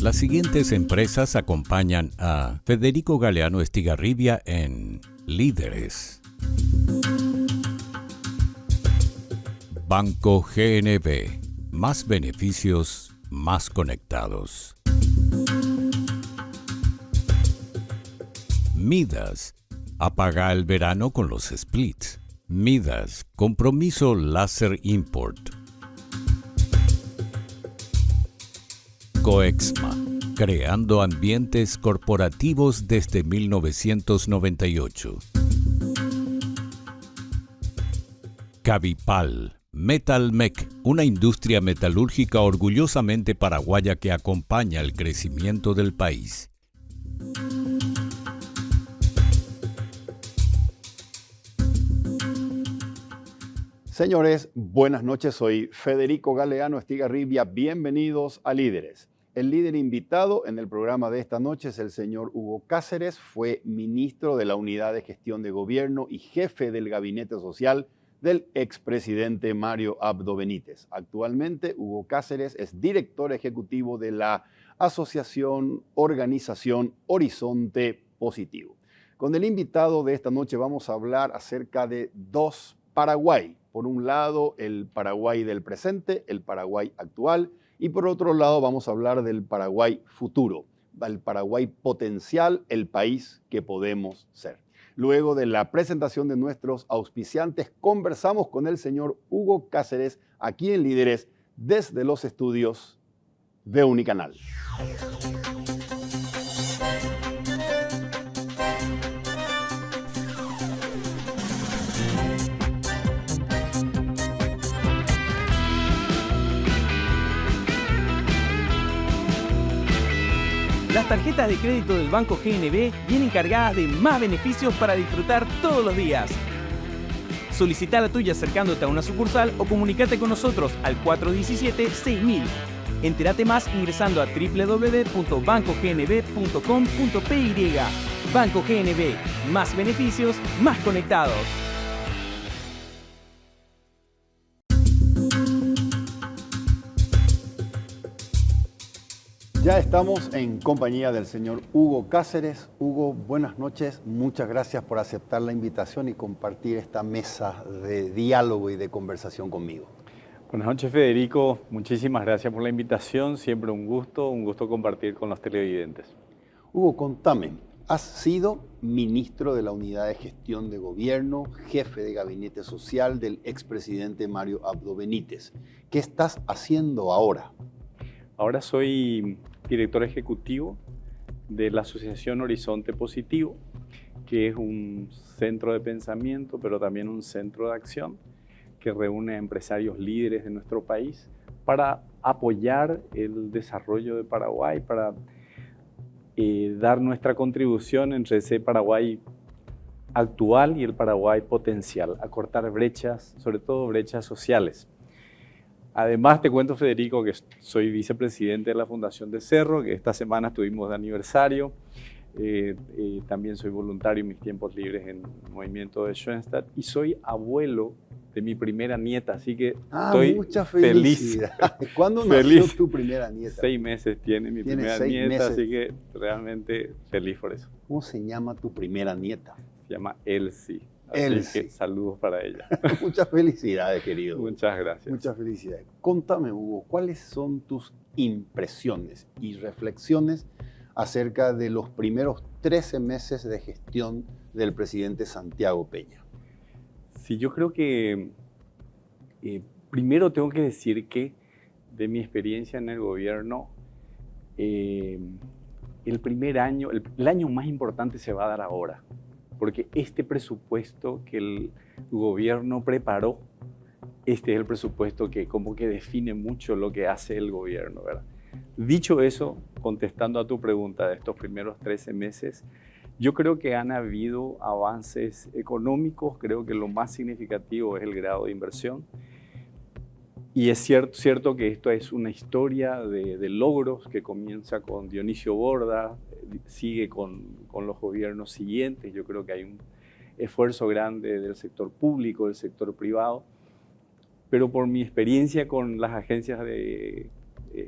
Las siguientes empresas acompañan a Federico Galeano Estigarribia en Líderes. Banco GNB. Más beneficios, más conectados. Midas. Apaga el verano con los splits. Midas. Compromiso Láser Import. Coexma. Creando ambientes corporativos desde 1998. Cabipal. Metalmec, una industria metalúrgica orgullosamente paraguaya que acompaña el crecimiento del país. Señores, buenas noches. Soy Federico Galeano Estigarribia. Bienvenidos a Líderes. El líder invitado en el programa de esta noche es el señor Hugo Cáceres. Fue ministro de la Unidad de Gestión de Gobierno y jefe del Gabinete Social del expresidente Mario Abdo Benítez. Actualmente, Hugo Cáceres es director ejecutivo de la Organización Horizonte Positivo. Con el invitado de esta noche vamos a hablar acerca de dos Paraguay. Por un lado, el Paraguay del presente, el Paraguay actual, y por otro lado vamos a hablar del Paraguay futuro, el Paraguay potencial, el país que podemos ser. Luego de la presentación de nuestros auspiciantes, conversamos con el señor Hugo Cáceres aquí en Líderes desde los estudios de Unicanal. Las tarjetas de crédito del Banco GNB vienen cargadas de más beneficios para disfrutar todos los días. Solicita la tuya acercándote a una sucursal o comunícate con nosotros al 417-6000. Entérate más ingresando a www.bancognb.com.py. Banco GNB, más beneficios, más conectados. Ya estamos en compañía del señor Hugo Cáceres. Hugo, buenas noches. Muchas gracias por aceptar la invitación y compartir esta mesa de diálogo y de conversación conmigo. Buenas noches, Federico. Muchísimas gracias por la invitación. Siempre un gusto compartir con los televidentes. Hugo, contame. Has sido ministro de la Unidad de Gestión de Gobierno, jefe de Gabinete Social del expresidente Mario Abdo Benítez. ¿Qué estás haciendo ahora? Ahora soy director ejecutivo de la Asociación Horizonte Positivo, que es un centro de pensamiento, pero también un centro de acción que reúne a empresarios líderes de nuestro país para apoyar el desarrollo de Paraguay, para dar nuestra contribución entre ese Paraguay actual y el Paraguay potencial, acortar brechas, sobre todo brechas sociales. Además, te cuento, Federico, que soy vicepresidente de la Fundación de Cerro, que esta semana estuvimos de aniversario. También soy voluntario en mis tiempos libres en el movimiento de Schoenstatt y soy abuelo de mi primera nieta, así que estoy mucha feliz. ¿Cuándo nació tu primera nieta? 6 meses tiene mi primera nieta, así que realmente feliz por eso. ¿Cómo se llama tu primera nieta? Se llama Elsie. Así que saludos para ella. Muchas felicidades, querido. Muchas gracias. Muchas felicidades. Contame, Hugo, ¿cuáles son tus impresiones y reflexiones acerca de los primeros 13 meses de gestión del presidente Santiago Peña? Sí, yo creo que primero tengo que decir que de mi experiencia en el gobierno, el primer año, el año más importante se va a dar ahora. Porque este presupuesto que el gobierno preparó, este es el presupuesto que como que define mucho lo que hace el gobierno, ¿verdad? Dicho eso, contestando a tu pregunta de estos primeros 13 meses, yo creo que han habido avances económicos, creo que lo más significativo es el grado de inversión. Y es cierto que esto es una historia de logros que comienza con Dionisio Borda, sigue con los gobiernos siguientes. Yo creo que hay un esfuerzo grande del sector público, del sector privado, pero por mi experiencia con las agencias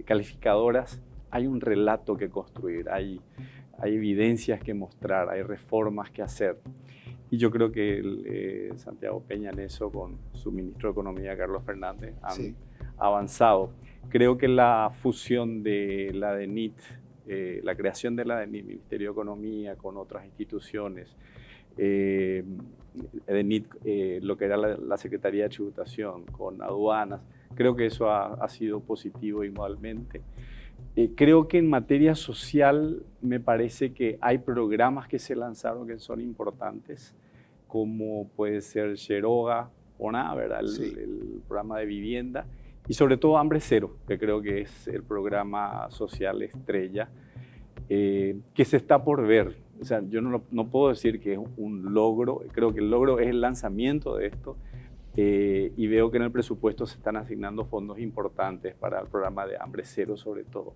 calificadoras, hay un relato que construir, hay evidencias que mostrar, hay reformas que hacer. Y yo creo que Santiago Peña en eso, con su ministro de Economía, Carlos Fernández, han avanzado. Creo que la fusión de la DENIT, la creación de la DENIT, Ministerio de Economía, con otras instituciones, DENIT, lo que era la Secretaría de Tributación, con aduanas, creo que eso ha sido positivo igualmente. Creo que en materia social me parece que hay programas que se lanzaron que son importantes, como puede ser Yeroga o nada, ¿verdad? El programa de vivienda, y sobre todo Hambre Cero, que creo que es el programa social estrella, que se está por ver. O sea, yo no puedo decir que es un logro, creo que el logro es el lanzamiento de esto, y veo que en el presupuesto se están asignando fondos importantes para el programa de Hambre Cero sobre todo.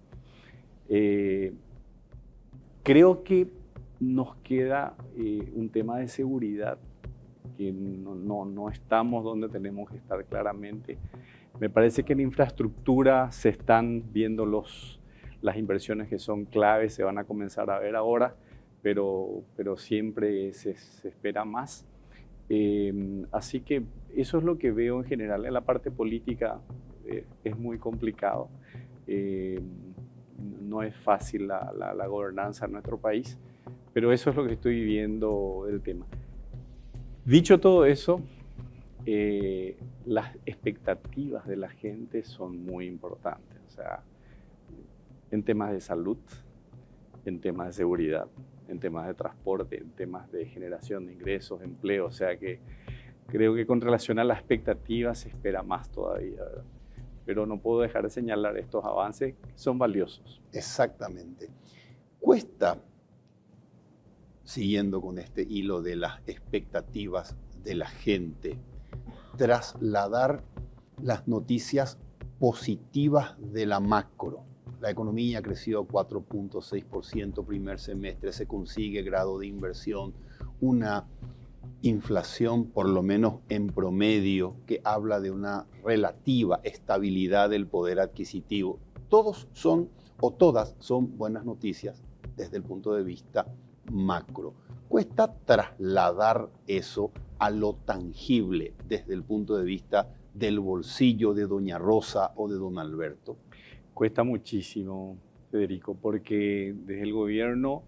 Creo que nos queda un tema de seguridad, que no estamos donde tenemos que estar claramente. Me parece que en infraestructura se están viendo las inversiones que son claves, se van a comenzar a ver ahora, pero siempre se espera más. Así que eso es lo que veo en general. En la parte política es muy complicado. No es fácil la gobernanza en nuestro país, pero eso es lo que estoy viviendo del tema. Dicho todo eso, las expectativas de la gente son muy importantes. O sea, en temas de salud, en temas de seguridad, en temas de transporte, en temas de generación de ingresos, empleo. O sea que creo que con relación a las expectativas se espera más todavía, ¿verdad? Pero no puedo dejar de señalar estos avances que son valiosos. Exactamente. Cuesta, siguiendo con este hilo de las expectativas de la gente, trasladar las noticias positivas de la macro. La economía ha crecido 4.6% primer semestre, se consigue grado de inversión, una inflación por lo menos en promedio que habla de una relativa estabilidad del poder adquisitivo. Todos son o todas son buenas noticias desde el punto de vista macro. Cuesta trasladar eso a lo tangible desde el punto de vista del bolsillo de doña Rosa o de don Alberto. Cuesta muchísimo, Federico, porque desde el gobierno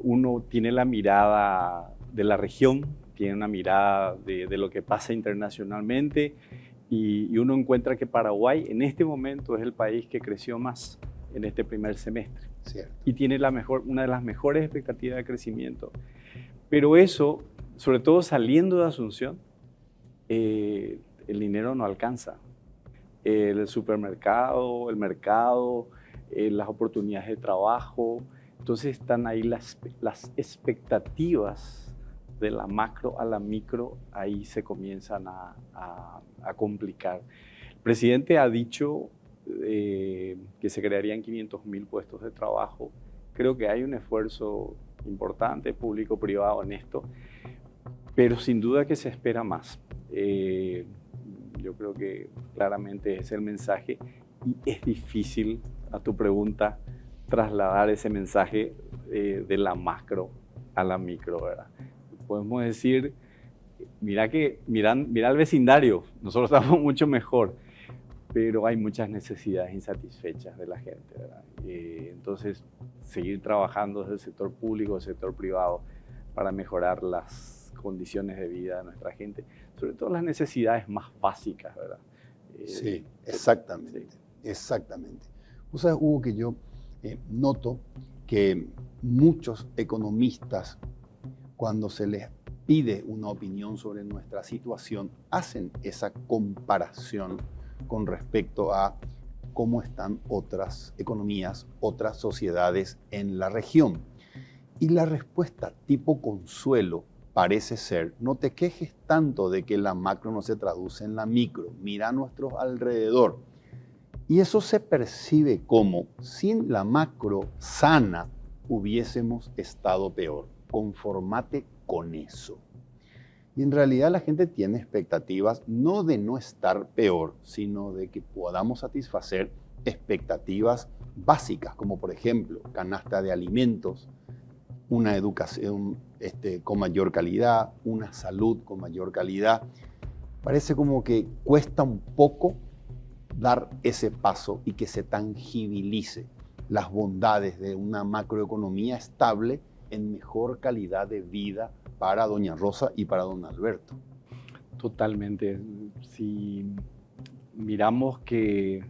uno tiene la mirada de la región, tiene una mirada de lo que pasa internacionalmente y uno encuentra que Paraguay en este momento es el país que creció más en este primer semestre. Cierto. Y tiene una de las mejores expectativas de crecimiento. Pero eso, sobre todo saliendo de Asunción, el dinero no alcanza. El supermercado, el mercado, las oportunidades de trabajo. Entonces están ahí las expectativas de la macro a la micro, ahí se comienzan a complicar. El presidente ha dicho que se crearían 500.000 puestos de trabajo. Creo que hay un esfuerzo importante, público-privado, en esto, pero sin duda que se espera más. Yo creo que claramente es el mensaje y es difícil, a tu pregunta, trasladar ese mensaje de la macro a la micro, ¿verdad? Podemos decir, mira el vecindario, nosotros estamos mucho mejor, pero hay muchas necesidades insatisfechas de la gente, ¿verdad? Entonces, seguir trabajando desde el sector público, el sector privado, para mejorar las condiciones de vida de nuestra gente, sobre todo las necesidades más básicas, ¿verdad? Sí, exactamente, sí. Exactamente. Vos sabés, Hugo, que yo noto que muchos economistas, cuando se les pide una opinión sobre nuestra situación, hacen esa comparación con respecto a cómo están otras economías, otras sociedades en la región. Y la respuesta tipo consuelo parece ser: no te quejes tanto de que la macro no se traduce en la micro, mira a nuestro alrededor. Y eso se percibe como, sin la macro sana, hubiésemos estado peor. Conformate con eso. Y en realidad la gente tiene expectativas no de no estar peor, sino de que podamos satisfacer expectativas básicas, como por ejemplo canasta de alimentos, una educación con mayor calidad, una salud con mayor calidad. Parece como que cuesta un poco dar ese paso y que se tangibilice las bondades de una macroeconomía estable en mejor calidad de vida para doña Rosa y para don Alberto. Totalmente. Si miramos que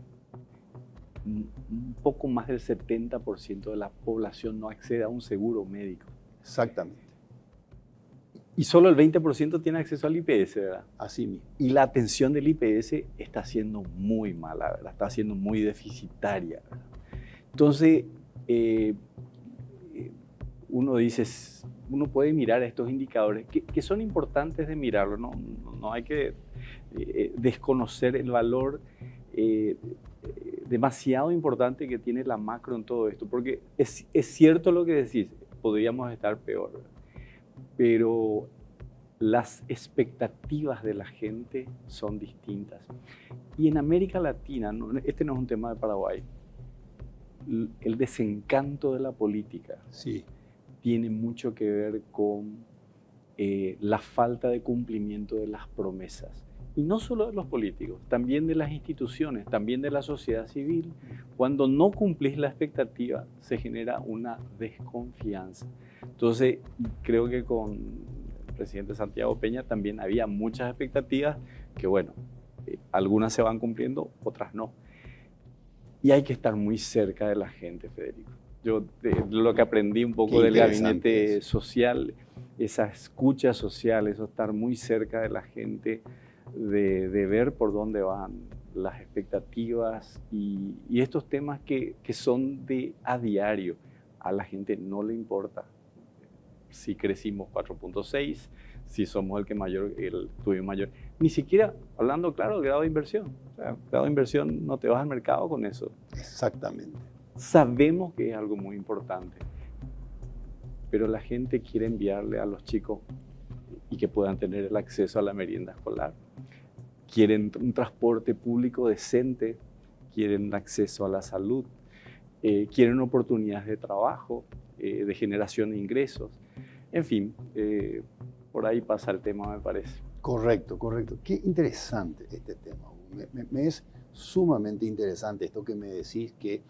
un poco más del 70% de la población no accede a un seguro médico. Exactamente. Y solo el 20% tiene acceso al IPS, ¿verdad? Así mismo. Y la atención del IPS está siendo muy mala, ¿verdad? Está siendo muy deficitaria, ¿verdad? Entonces, uno dice, uno puede mirar estos indicadores que son importantes de mirarlo, no hay que desconocer el valor demasiado importante que tiene la macro en todo esto, porque es cierto lo que decís, podríamos estar peor, ¿verdad? Pero las expectativas de la gente son distintas. Y en América Latina, este no es un tema de Paraguay, el desencanto de la política Sí. tiene mucho que ver con la falta de cumplimiento de las promesas. Y no solo de los políticos, también de las instituciones, también de la sociedad civil. Cuando no cumplís la expectativa, se genera una desconfianza. Entonces, creo que con el presidente Santiago Peña también había muchas expectativas que, bueno, algunas se van cumpliendo, otras no. Y hay que estar muy cerca de la gente, Federico. Yo lo que aprendí un poco del gabinete social, esa escucha social, eso estar muy cerca de la gente, de ver por dónde van las expectativas y estos temas que son de a diario. A la gente no le importa si crecimos 4.6, si somos el tuvimos mayor. Ni siquiera, hablando claro, del grado de inversión. O sea, grado de inversión, no te vas al mercado con eso. Exactamente. Sabemos que es algo muy importante, pero la gente quiere enviarle a los chicos y que puedan tener el acceso a la merienda escolar. Quieren un transporte público decente, quieren acceso a la salud, quieren oportunidades de trabajo, de generación de ingresos. En fin, por ahí pasa el tema, me parece. Correcto, correcto. Qué interesante este tema. Me es sumamente interesante esto que me decís, que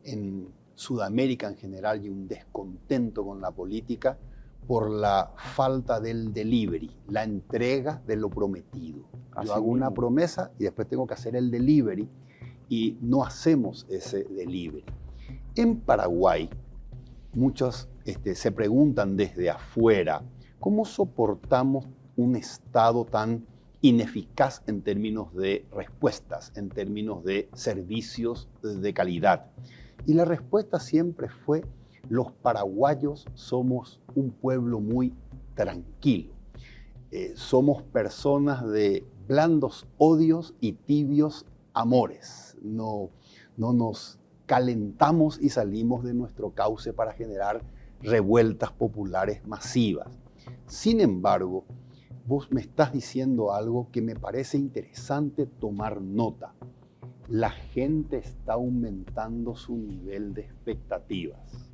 en Sudamérica en general hay un descontento con la política por la falta del delivery, la entrega de lo prometido. Yo hago una promesa y después tengo que hacer el delivery y no hacemos ese delivery. En Paraguay, muchos se preguntan desde afuera, ¿cómo soportamos un Estado tan ineficaz en términos de respuestas, en términos de servicios de calidad? Y la respuesta siempre fue: los paraguayos somos un pueblo muy tranquilo. Somos personas de blandos odios y tibios amores. No nos calentamos y salimos de nuestro cauce para generar revueltas populares masivas. Sin embargo, vos me estás diciendo algo que me parece interesante tomar nota. La gente está aumentando su nivel de expectativas.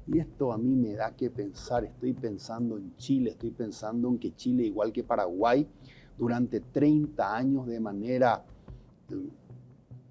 Y esto a mí me da que pensar. Estoy pensando en Chile, estoy pensando en que Chile, igual que Paraguay, durante 30 años de manera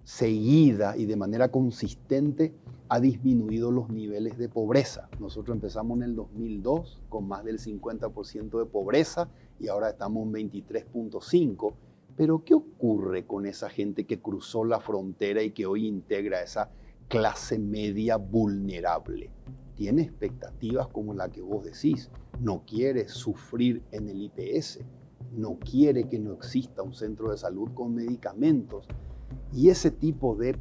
seguida y de manera consistente ha disminuido los niveles de pobreza. Nosotros empezamos en el 2002 con más del 50% de pobreza y ahora estamos en 23.5%. Pero ¿qué ocurre con esa gente que cruzó la frontera y que hoy integra esa clase media vulnerable? Tiene expectativas como la que vos decís. No quiere sufrir en el IPS, no quiere que no exista un centro de salud con medicamentos. Y ese tipo de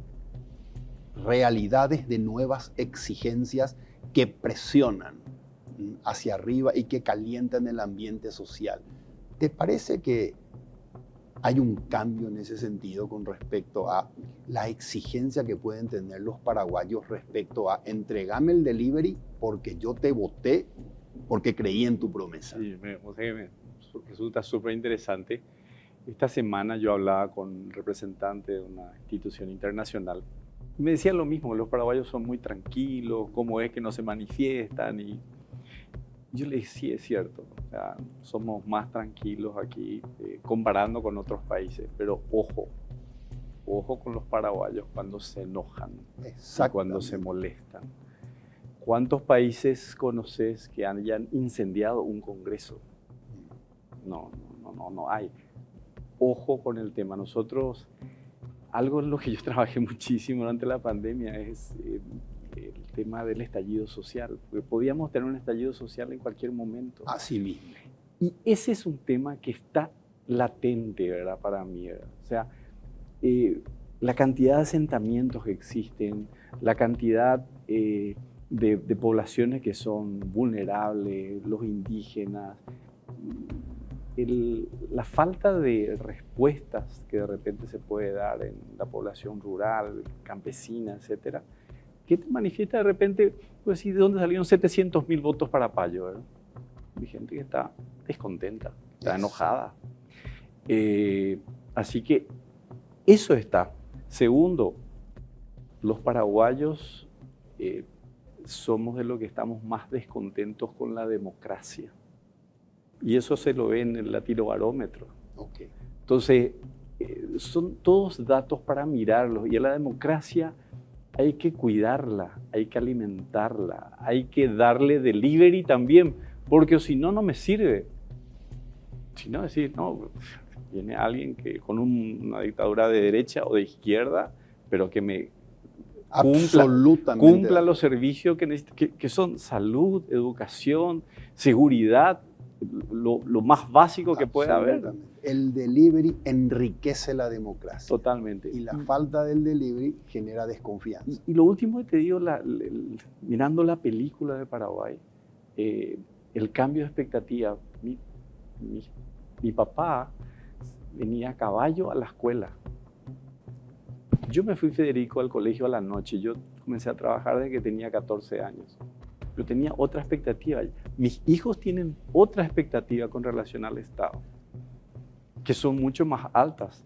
realidades, de nuevas exigencias que presionan hacia arriba y que calientan el ambiente social. ¿Te parece que hay un cambio en ese sentido con respecto a la exigencia que pueden tener los paraguayos respecto a entregame el delivery porque yo te voté, porque creí en tu promesa? Sí, me resulta súper interesante. Esta semana yo hablaba con un representante de una institución internacional Me decían lo mismo, los paraguayos son muy tranquilos, cómo es que no se manifiestan. Y yo le dije, sí, es cierto, o sea, somos más tranquilos aquí comparando con otros países, pero ojo con los paraguayos cuando se enojan y cuando se molestan. ¿Cuántos países conoces que hayan incendiado un congreso? No hay. Ojo con el tema. Nosotros, algo en lo que yo trabajé muchísimo durante la pandemia es el tema del estallido social. Porque podíamos tener un estallido social en cualquier momento. Así mismo. Y ese es un tema que está latente, ¿verdad? Para mí, ¿verdad? O sea, la cantidad de asentamientos que existen, la cantidad de poblaciones que son vulnerables, los indígenas, la falta de respuestas que de repente se puede dar en la población rural, campesina, etcétera, que te manifiesta de repente, pues sí, ¿de dónde salieron 700.000 votos para Payo? ¿Verdad? Hay gente que está descontenta, está enojada. Así que eso está. Segundo, los paraguayos somos de los que estamos más descontentos con la democracia. Y eso se lo ve en el Latinobarómetro. Okay. Entonces, son todos datos para mirarlos. Y a la democracia hay que cuidarla, hay que alimentarla, hay que darle delivery también, porque si no, no me sirve. Si no, decir, no, viene alguien que con una dictadura de derecha o de izquierda, pero que me cumpla los servicios que son salud, educación, seguridad, lo más básico que puede haber. El delivery enriquece la democracia. Totalmente. Y la falta del delivery genera desconfianza. Y lo último que te digo, mirando la película de Paraguay, el cambio de expectativa. Mi papá venía a caballo a la escuela. Yo me fui, Federico, al colegio a la noche. Yo comencé a trabajar desde que tenía 14 años. Yo tenía otra expectativa. Mis hijos tienen otra expectativa con relación al Estado, que son mucho más altas.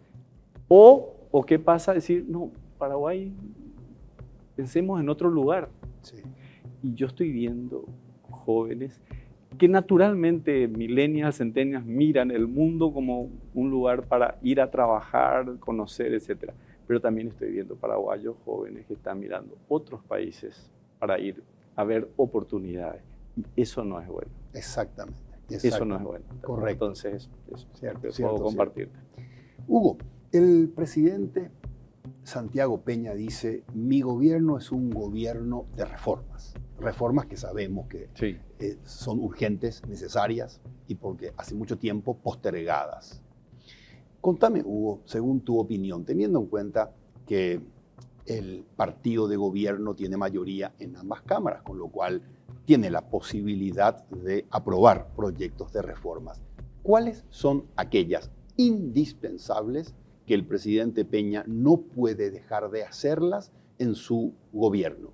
O qué pasa decir, no, Paraguay, pensemos en otro lugar. Sí. Y yo estoy viendo jóvenes que naturalmente, millennials, centennials, miran el mundo como un lugar para ir a trabajar, conocer, etc. Pero también estoy viendo paraguayos jóvenes que están mirando otros países para ir a ver oportunidades. Y eso no es bueno. Exactamente. Eso no es bueno. Correcto. Entonces, eso cierto, puedo compartirte. Hugo, el presidente Santiago Peña dice, mi gobierno es un gobierno de reformas. Reformas que sabemos que sí, son urgentes, necesarias y porque hace mucho tiempo postergadas. Contame, Hugo, según tu opinión, teniendo en cuenta que el partido de gobierno tiene mayoría en ambas cámaras, con lo cual tiene la posibilidad de aprobar proyectos de reformas. ¿Cuáles son aquellas indispensables que el presidente Peña no puede dejar de hacerlas en su gobierno?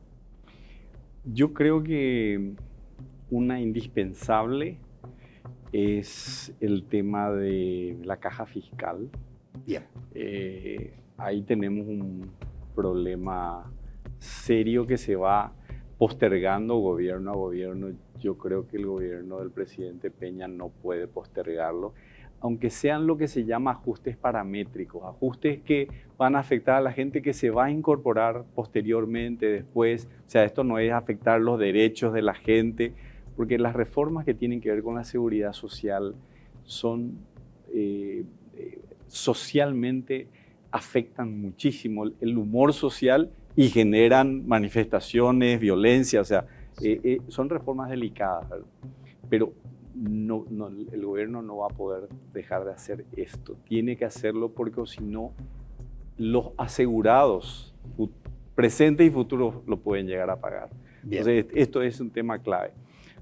Yo creo que una indispensable es el tema de la caja fiscal. Bien. Ahí tenemos un problema serio que se va postergando gobierno a gobierno. Yo creo que el gobierno del presidente Peña no puede postergarlo, aunque sean lo que se llama ajustes paramétricos, ajustes que van a afectar a la gente que se va a incorporar posteriormente, después. O sea, esto no es afectar los derechos de la gente, porque las reformas que tienen que ver con la seguridad social son socialmente afectan muchísimo el humor social y generan manifestaciones, violencia. O sea, son reformas delicadas, ¿verdad? Pero no, el gobierno no va a poder dejar de hacer esto. Tiene que hacerlo porque si no, los asegurados presentes y futuros lo pueden llegar a pagar. Bien. Entonces, esto es un tema clave.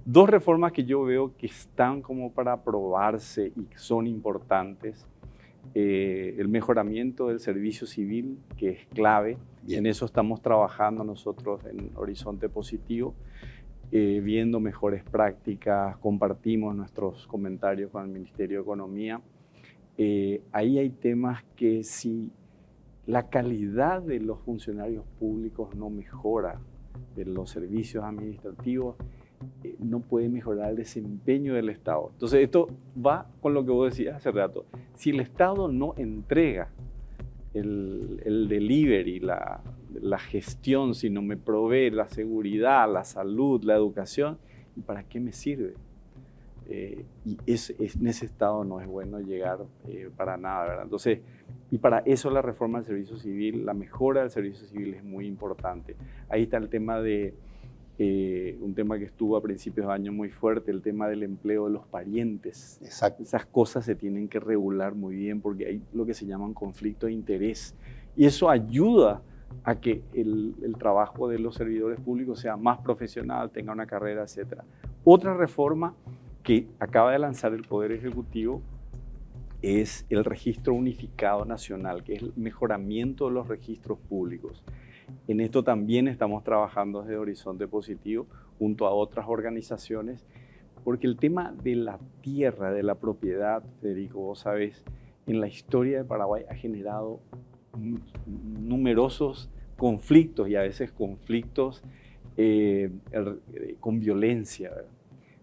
Dos reformas que yo veo que están como para aprobarse y que son importantes. El mejoramiento del servicio civil, que es clave. Bien. En eso estamos trabajando nosotros en Horizonte Positivo. Viendo mejores prácticas, compartimos nuestros comentarios con el Ministerio de Economía. Ahí hay temas que si la calidad de los funcionarios públicos no mejora, de los servicios administrativos, no puede mejorar el desempeño del Estado. Entonces esto va con lo que vos decías hace rato. Si el Estado no entrega el delivery, la gestión, si no me provee la seguridad, la salud, la educación, ¿para qué me sirve? Y en ese estado no es bueno llegar para nada, ¿verdad? Entonces, y para eso la reforma del servicio civil, la mejora del servicio civil es muy importante. Ahí está el tema de, un tema que estuvo a principios de año muy fuerte, el tema del empleo de los parientes. Exacto. Esas cosas se tienen que regular muy bien porque hay lo que se llaman conflictos de interés. Y eso ayuda a que el trabajo de los servidores públicos sea más profesional, tenga una carrera, etc. Otra reforma que acaba de lanzar el Poder Ejecutivo es el Registro Unificado Nacional, que es el mejoramiento de los registros públicos. En esto también estamos trabajando desde Horizonte Positivo, junto a otras organizaciones, porque el tema de la tierra, de la propiedad, Federico, vos sabés, en la historia de Paraguay ha generado numerosos conflictos y a veces conflictos con violencia, ¿verdad?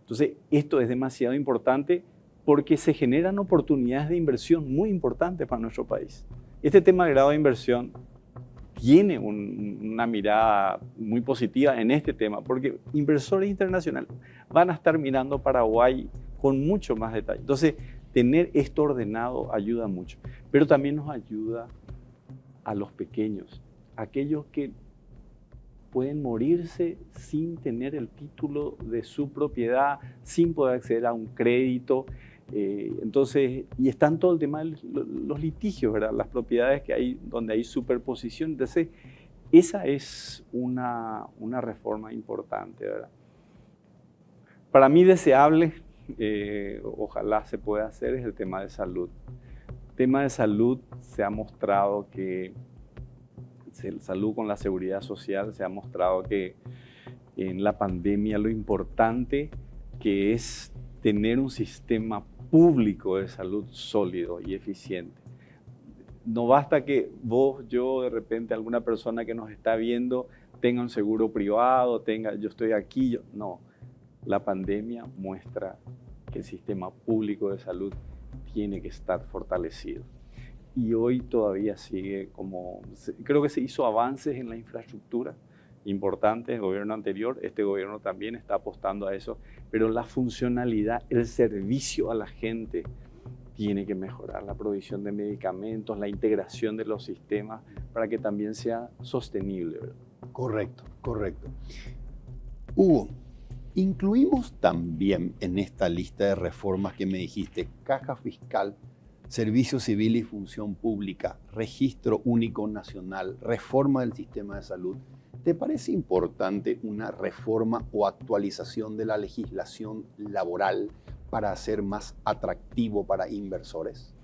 Entonces, esto es demasiado importante porque se generan oportunidades de inversión muy importantes para nuestro país. Este tema de grado de inversión tiene una mirada muy positiva en este tema, porque inversores internacionales van a estar mirando Paraguay con mucho más detalle. Entonces, tener esto ordenado ayuda mucho, pero también nos ayuda a los pequeños, aquellos que pueden morirse sin tener el título de su propiedad, sin poder acceder a un crédito. Entonces, y están todo el tema de los litigios, ¿verdad? Las propiedades que hay, donde hay superposición. Entonces, esa es una reforma importante, ¿verdad? Para mí deseable, ojalá se pueda hacer, es el tema de salud. El tema de salud se ha mostrado que salud con la seguridad social, se ha mostrado que en la pandemia lo importante que es tener un sistema público de salud sólido y eficiente. No basta que vos, yo, de repente alguna persona que nos está viendo tenga un seguro privado, yo estoy aquí, no. La pandemia muestra que el sistema público de salud tiene que estar fortalecido. Y hoy todavía sigue creo que se hizo avances en la infraestructura importantes, el gobierno anterior, este gobierno también está apostando a eso, pero la funcionalidad, el servicio a la gente tiene que mejorar, la provisión de medicamentos, la integración de los sistemas para que también sea sostenible, ¿verdad? Correcto, correcto. Hugo, incluimos también en esta lista de reformas que me dijiste, caja fiscal, servicio civil y función pública, registro único nacional, reforma del sistema de salud. ¿Te parece importante una reforma o actualización de la legislación laboral para hacer más atractivo para inversores?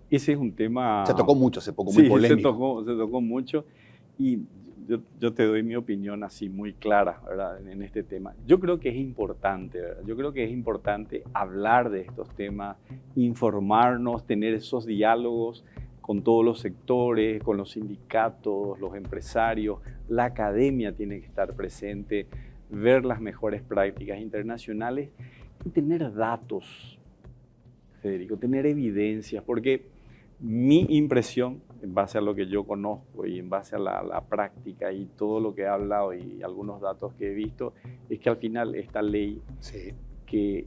Ese es un tema... Se tocó mucho hace poco, muy polémico. Se tocó mucho y yo te doy mi opinión así muy clara, ¿verdad? En este tema. Yo creo que es importante, ¿verdad? Yo creo que es importante hablar de estos temas, informarnos, tener esos diálogos con todos los sectores, con los sindicatos, los empresarios. La academia tiene que estar presente, ver las mejores prácticas internacionales y tener datos, Federico, tener evidencias, porque mi impresión, en base a lo que yo conozco y en base a la práctica y todo lo que he hablado y algunos datos que he visto, es que al final esta ley que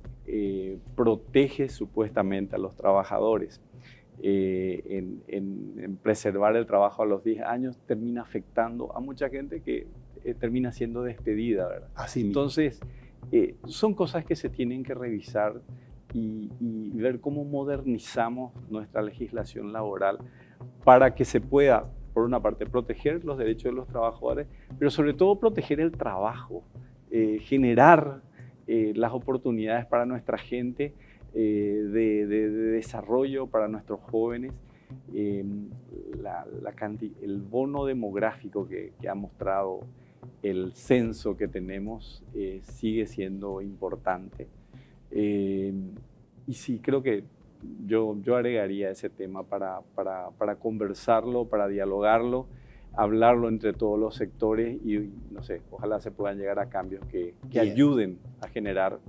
protege supuestamente a los trabajadores en preservar el trabajo a los 10 años, termina afectando a mucha gente que termina siendo despedida, ¿verdad? Así mismo. Entonces, son cosas que se tienen que revisar y ver cómo modernizamos nuestra legislación laboral para que se pueda, por una parte, proteger los derechos de los trabajadores, pero sobre todo proteger el trabajo, generar las oportunidades para nuestra gente de desarrollo, para nuestros jóvenes. El bono demográfico que ha mostrado el censo que tenemos sigue siendo importante. Y sí, creo que yo agregaría ese tema para conversarlo, para dialogarlo, hablarlo entre todos los sectores y, no sé, ojalá se puedan llegar a cambios que ayuden a generar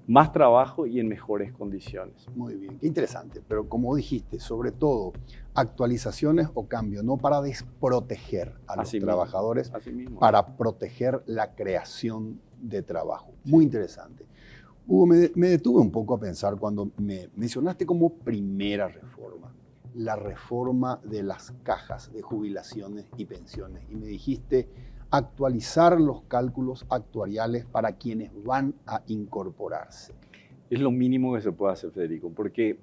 más trabajo y en mejores condiciones. Muy bien, qué interesante. Pero como dijiste, sobre todo, actualizaciones o cambios, no para desproteger a los trabajadores, para proteger la creación de trabajo. Muy interesante. Hugo, me detuve un poco a pensar cuando me mencionaste como primera reforma, la reforma de las cajas de jubilaciones y pensiones. Y me dijiste actualizar los cálculos actuariales para quienes van a incorporarse. Es lo mínimo que se puede hacer, Federico, porque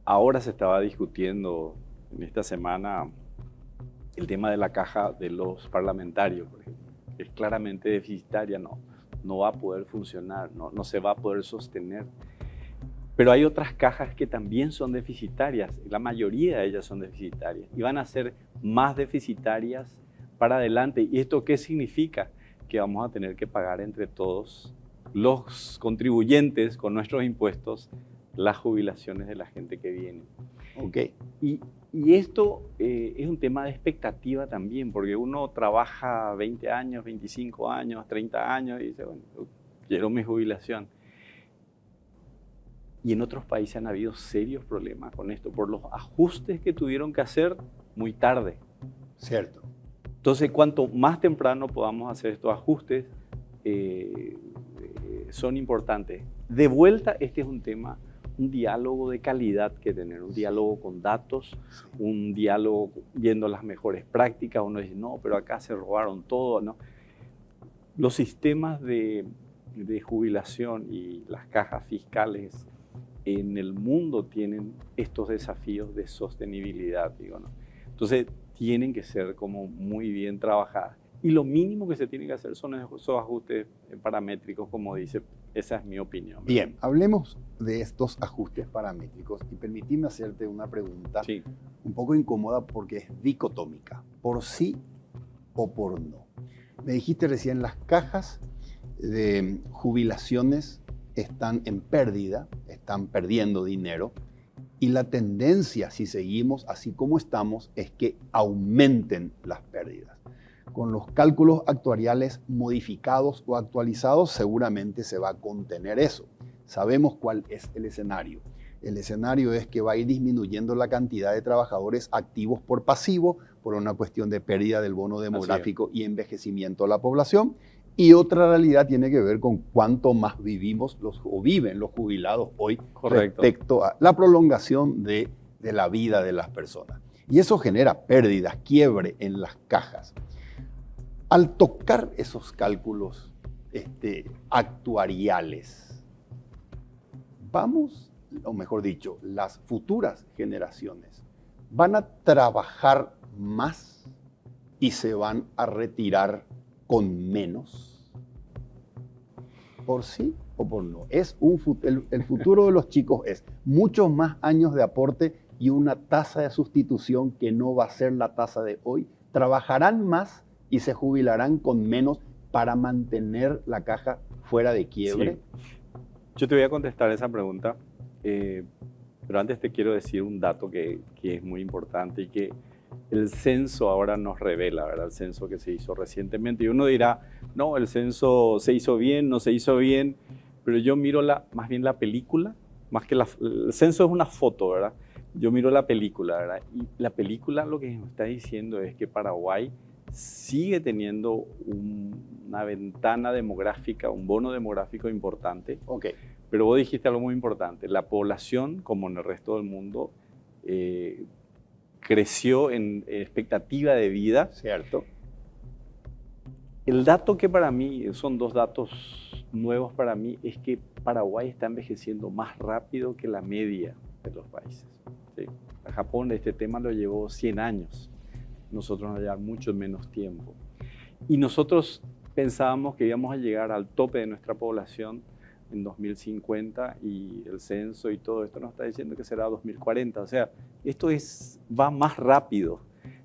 ahora se estaba discutiendo en esta semana el tema de la caja de los parlamentarios, por ejemplo. Es claramente deficitaria, no va a poder funcionar, no se va a poder sostener. Pero hay otras cajas que también son deficitarias, la mayoría de ellas son deficitarias y van a ser más deficitarias para adelante. ¿Y esto qué significa? Que vamos a tener que pagar entre todos los contribuyentes con nuestros impuestos las jubilaciones de la gente que viene. Okay. Y esto es un tema de expectativa también, porque uno trabaja 20 años, 25 años, 30 años y dice, bueno, quiero mi jubilación. Y en otros países han habido serios problemas con esto, por los ajustes que tuvieron que hacer muy tarde. Cierto. Entonces, cuanto más temprano podamos hacer estos ajustes, son importantes. De vuelta, este es un tema, un diálogo de calidad que tener, un diálogo con datos, un diálogo viendo las mejores prácticas. Uno dice, no, pero acá se robaron todo, ¿no? Los sistemas de jubilación y las cajas fiscales en el mundo tienen estos desafíos de sostenibilidad, digo, ¿no? Entonces, tienen que ser como muy bien trabajadas. Y lo mínimo que se tiene que hacer son esos ajustes paramétricos, como dice, esa es mi opinión. Bien, hablemos de estos ajustes paramétricos y permíteme hacerte una pregunta un poco incómoda porque es dicotómica, por sí o por no. Me dijiste recién, las cajas de jubilaciones están en pérdida, están perdiendo dinero, y la tendencia, si seguimos así como estamos, es que aumenten las pérdidas. Con los cálculos actuariales modificados o actualizados, seguramente se va a contener eso. Sabemos cuál es el escenario. El escenario es que va a ir disminuyendo la cantidad de trabajadores activos por pasivo, por una cuestión de pérdida del bono demográfico y envejecimiento de la población. Y otra realidad tiene que ver con cuánto más vivimos o viven los jubilados hoy. Correcto. Respecto a la prolongación de la vida de las personas. Y eso genera pérdidas, quiebre en las cajas. Al tocar esos cálculos actuariales, vamos, o mejor dicho, las futuras generaciones van a trabajar más y se van a retirar con menos, por sí o por no. El futuro de los chicos es muchos más años de aporte y una tasa de sustitución que no va a ser la tasa de hoy. Trabajarán más y se jubilarán con menos para mantener la caja fuera de quiebre. Sí. Yo te voy a contestar esa pregunta, pero antes te quiero decir un dato que es muy importante y que el censo ahora nos revela, ¿verdad? El censo que se hizo recientemente. Y uno dirá, no, el censo se hizo bien, no se hizo bien, pero yo miro más bien la película, más que el censo es una foto, ¿verdad? Yo miro la película, ¿verdad? Y la película lo que nos está diciendo es que Paraguay sigue teniendo una ventana demográfica, un bono demográfico importante. Okay. Pero vos dijiste algo muy importante, la población, como en el resto del mundo, creció en expectativa de vida. Cierto. El dato que para mí, son dos datos nuevos para mí, es que Paraguay está envejeciendo más rápido que la media de los países. ¿Sí? A Japón este tema lo llevó 100 años. Nosotros nos lleva mucho menos tiempo. Y nosotros pensábamos que íbamos a llegar al tope de nuestra población en 2050 y el censo y todo esto nos está diciendo que será 2040. O sea, esto va más rápido.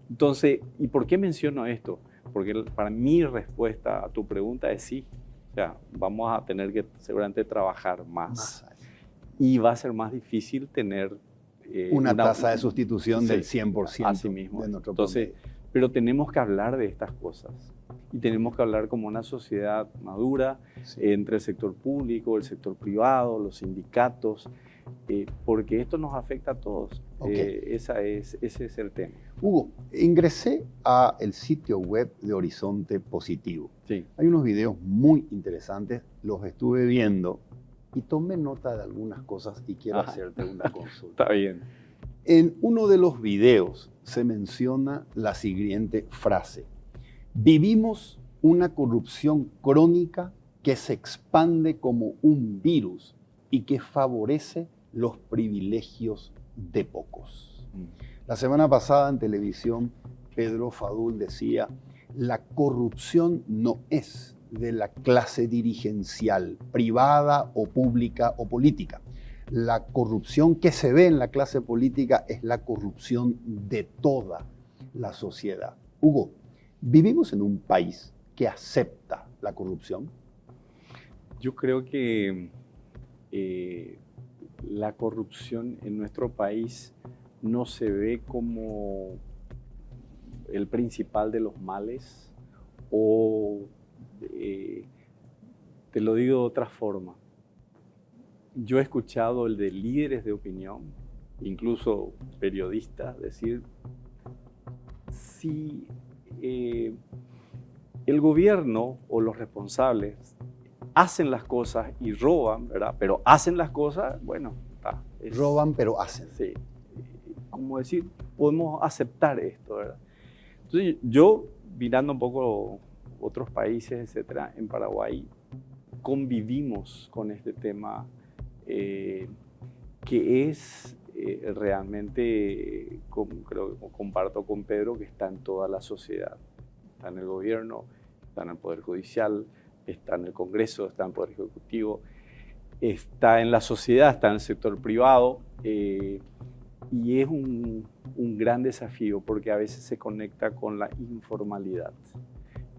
Entonces, ¿y por qué menciono esto? Porque para mi respuesta a tu pregunta es sí. O sea, vamos a tener que seguramente trabajar más. y va a ser más difícil tener una tasa de sustitución del sí, 100% así mismo. de nuestro Entonces, promedio. pero tenemos que hablar de estas cosas y tenemos que hablar como una sociedad madura, Sí. entre el sector público, el sector privado, los sindicatos, porque esto nos afecta a todos. Okay. Ese es el tema. Hugo, ingresé al sitio web de Horizonte Positivo. Sí. Hay unos videos muy interesantes, los estuve viendo y tomé nota de algunas cosas y quiero hacerte una consulta. Está bien. En uno de los videos se menciona la siguiente frase: vivimos una corrupción crónica que se expande como un virus y que favorece los privilegios de pocos. La semana pasada en televisión, Pedro Fadul decía: la corrupción no es de la clase dirigencial, privada o pública o política. La corrupción que se ve en la clase política es la corrupción de toda la sociedad. Hugo, ¿vivimos en un país que acepta la corrupción? Yo creo que la corrupción en nuestro país no se ve como el principal de los males, o te lo digo de otra forma. Yo he escuchado el de líderes de opinión, incluso periodistas, decir: si el gobierno o los responsables hacen las cosas y roban, ¿verdad? Pero hacen las cosas, bueno, está. Roban, pero hacen. Sí. Como decir, podemos aceptar esto, ¿verdad? Entonces, yo, mirando un poco otros países, etcétera, en Paraguay convivimos con este tema que es realmente, creo que comparto con Pedro, que está en toda la sociedad. Está en el gobierno, está en el Poder Judicial, está en el Congreso, está en el Poder Ejecutivo, está en la sociedad, está en el sector privado, y es un gran desafío porque a veces se conecta con la informalidad.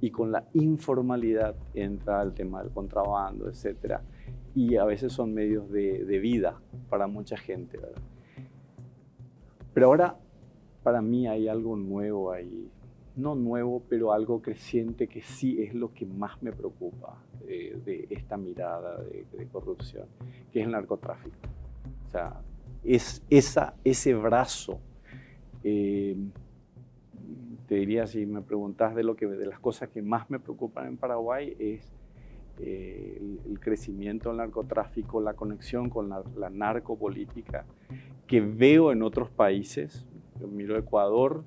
Y con la informalidad entra el tema del contrabando, etcétera. Y a veces son medios de vida para mucha gente, ¿verdad? Pero ahora, para mí hay algo nuevo ahí. No nuevo, pero algo creciente que sí es lo que más me preocupa de esta mirada de corrupción, que es el narcotráfico. O sea, es ese brazo. Te diría, si me preguntas de las cosas que más me preocupan en Paraguay, es el crecimiento del narcotráfico, la conexión con la narcopolítica que veo en otros países. Yo miro Ecuador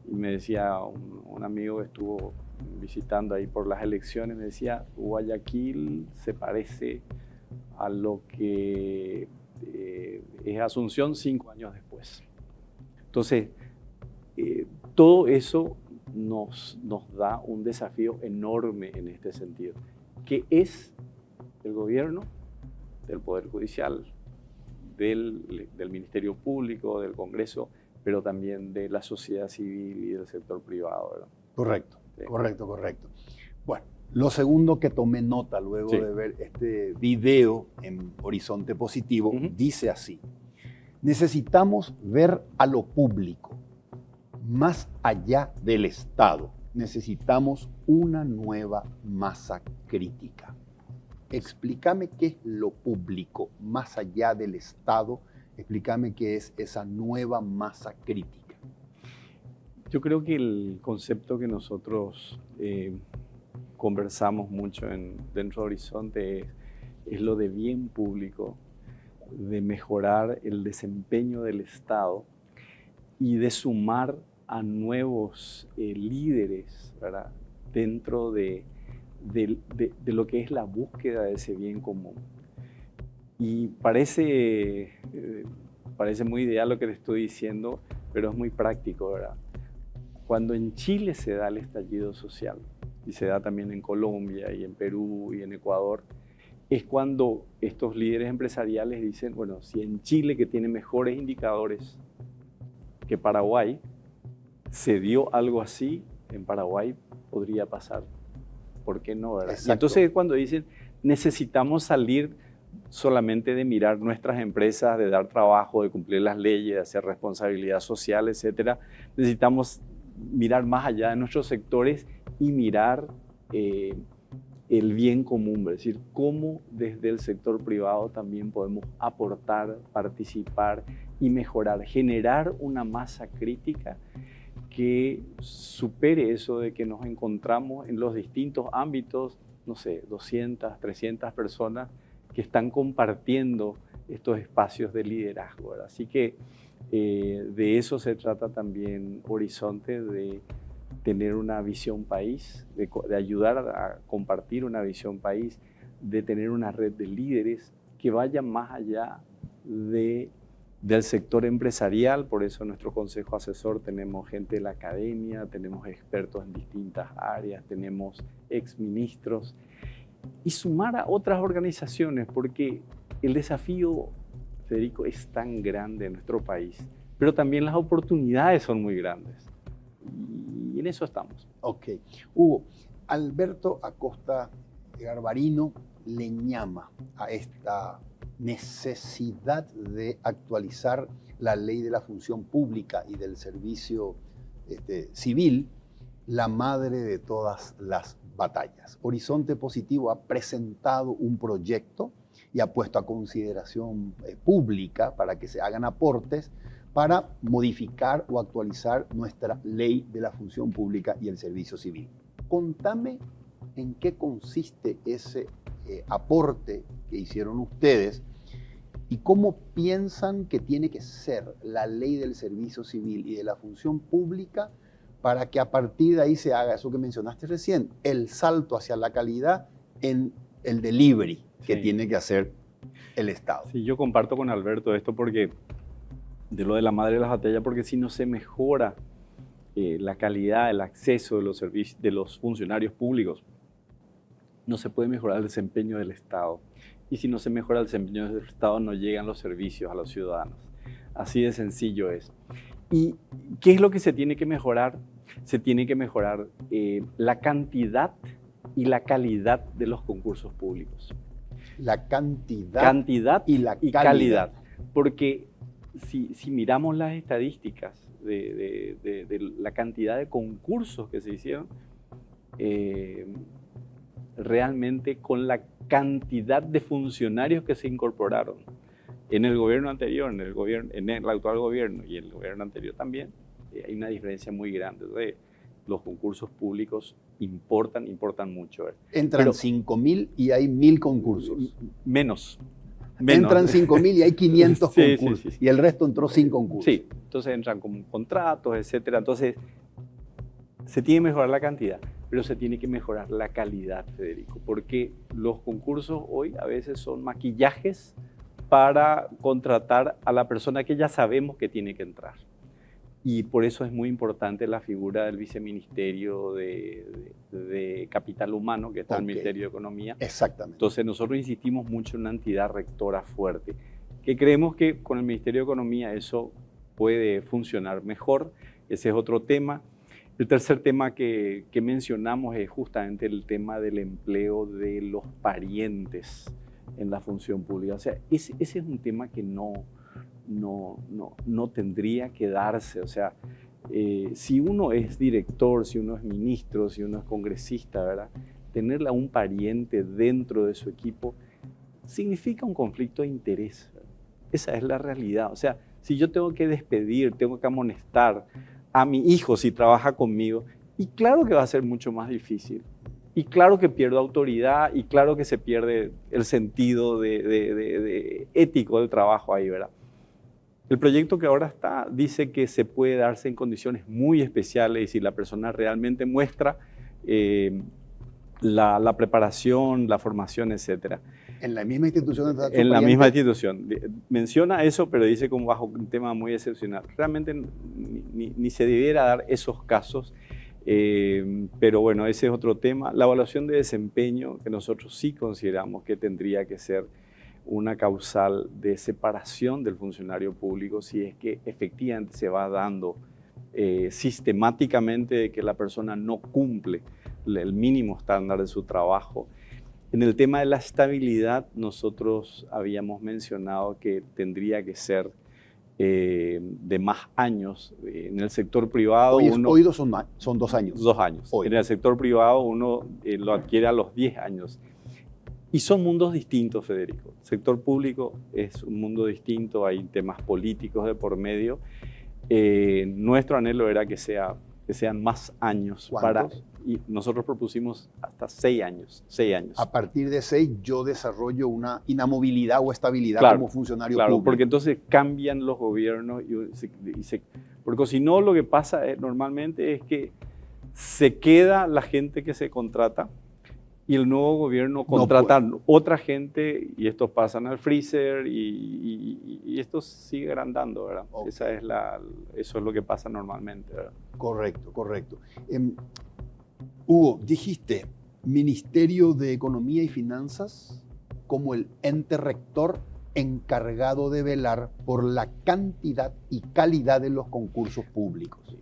y me decía un amigo que estuvo visitando ahí por las elecciones, me decía: Guayaquil se parece a lo que es Asunción 5 años después. Entonces, todo eso nos da un desafío enorme en este sentido, que es del gobierno, del Poder Judicial, del Ministerio Público, del Congreso, pero también de la sociedad civil y del sector privado, ¿verdad? Correcto, Sí. correcto. Bueno, lo segundo que tomé nota luego Sí. de ver este video en Horizonte Positivo, dice así: necesitamos ver a lo público, más allá del Estado. Necesitamos una nueva masa crítica. Explícame qué es lo público, más allá del Estado. Explícame qué es esa nueva masa crítica. Yo creo que el concepto que nosotros conversamos mucho dentro de Horizonte es lo de bien público, de mejorar el desempeño del Estado y de sumar a nuevos líderes, ¿verdad?, dentro de lo que es la búsqueda de ese bien común. Y parece muy ideal lo que te estoy diciendo, pero es muy práctico, ¿verdad? Cuando en Chile se da el estallido social, y se da también en Colombia y en Perú y en Ecuador, es cuando estos líderes empresariales dicen: bueno, si en Chile, que tiene mejores indicadores que Paraguay, se dio algo así, en Paraguay podría pasar. ¿Por qué no, verdad? Y entonces es cuando dicen: necesitamos salir solamente de mirar nuestras empresas, de dar trabajo, de cumplir las leyes, de hacer responsabilidad social, etcétera. Necesitamos mirar más allá de nuestros sectores y mirar el bien común, es decir, cómo desde el sector privado también podemos aportar, participar y mejorar, generar una masa crítica que supere eso de que nos encontramos en los distintos ámbitos, no sé, 200, 300 personas que están compartiendo estos espacios de liderazgo, ¿verdad? Así que de eso se trata también Horizonte, de tener una visión país, de ayudar a compartir una visión país, de tener una red de líderes que vaya más allá del sector empresarial. Por eso en nuestro consejo asesor tenemos gente de la academia, tenemos expertos en distintas áreas, tenemos exministros, y sumar a otras organizaciones, porque el desafío, Federico, es tan grande en nuestro país, pero también las oportunidades son muy grandes. Y en eso estamos. Ok. Hugo, Alberto Acosta Garbarino le llama a esta necesidad de actualizar la ley de la función pública y del servicio civil, la madre de todas las batallas. Horizonte Positivo ha presentado un proyecto y ha puesto a consideración pública para que se hagan aportes para modificar o actualizar nuestra ley de la función pública y el servicio civil. Contame en qué consiste ese aporte que hicieron ustedes y cómo piensan que tiene que ser la ley del servicio civil y de la función pública para que a partir de ahí se haga eso que mencionaste recién, el salto hacia la calidad en el delivery que tiene que hacer el Estado. Sí, yo comparto con Alberto esto porque de lo de la madre de las batallas, porque si no se mejora la calidad, el acceso de los servicios de los funcionarios públicos, no se puede mejorar el desempeño del Estado. Y si no se mejora el desempeño del Estado, no llegan los servicios a los ciudadanos. Así de sencillo es. ¿Y qué es lo que se tiene que mejorar? Se tiene que mejorar la cantidad y la calidad de los concursos públicos. La cantidad y la calidad. Porque si miramos las estadísticas de la cantidad de concursos que se hicieron, realmente con la cantidad de funcionarios que se incorporaron en el gobierno anterior, en el actual gobierno y en el gobierno anterior también, hay una diferencia muy grande. Los concursos públicos importan mucho. Entran 5.000 y hay 1.000 concursos. Menos. Entran 5.000 y hay 500 sí, concursos. Sí. Y el resto entró sin concursos. Sí, entonces entran con contratos, etcétera. Entonces, se tiene que mejorar la cantidad, pero se tiene que mejorar la calidad, Federico, porque los concursos hoy a veces son maquillajes para contratar a la persona que ya sabemos que tiene que entrar. Y por eso es muy importante la figura del viceministerio de Capital Humano, que está en el Ministerio de Economía. Exactamente. Entonces nosotros insistimos mucho en una entidad rectora fuerte, que creemos que con el Ministerio de Economía eso puede funcionar mejor. Ese es otro tema. El tercer tema que mencionamos es justamente el tema del empleo de los parientes en la función pública. O sea, ese es un tema que no tendría que darse. O sea, si uno es director, si uno es ministro, si uno es congresista, ¿verdad? Tenerle a un pariente dentro de su equipo significa un conflicto de interés. Esa es la realidad. O sea, si yo tengo que despedir, tengo que amonestar a mi hijo si trabaja conmigo, y claro que va a ser mucho más difícil. Y claro que pierdo autoridad y claro que se pierde el sentido de ético del trabajo ahí, ¿verdad? El proyecto que ahora está dice que se puede darse en condiciones muy especiales y si la persona realmente muestra la preparación, la formación, etc. En la misma institución. En la misma institución. Menciona eso, pero dice como bajo un tema muy excepcional. Realmente ni se debiera dar esos casos, pero bueno, ese es otro tema. La evaluación de desempeño, que nosotros sí consideramos que tendría que ser una causal de separación del funcionario público si es que efectivamente se va dando sistemáticamente de que la persona no cumple el mínimo estándar de su trabajo. En el tema de la estabilidad, nosotros habíamos mencionado que tendría que ser de más años. En el sector privado... Hoy son 2 años. 2 años. Hoy. En el sector privado uno lo adquiere a los 10 años. Y son mundos distintos, Federico. El sector público es un mundo distinto, hay temas políticos de por medio. Nuestro anhelo era que sean más años. ¿Cuántos? Y nosotros propusimos hasta 6 años. 6 años. A partir de 6 yo desarrollo una inamovilidad o estabilidad como funcionario público. Porque entonces cambian los gobiernos. Porque si no, lo que pasa normalmente es que se queda la gente que se contrata y el nuevo gobierno contrata otra gente y estos pasan al freezer y esto sigue agrandando, ¿verdad? Okay. Eso es lo que pasa normalmente, ¿verdad? Correcto. Hugo, dijiste Ministerio de Economía y Finanzas como el ente rector encargado de velar por la cantidad y calidad de los concursos públicos.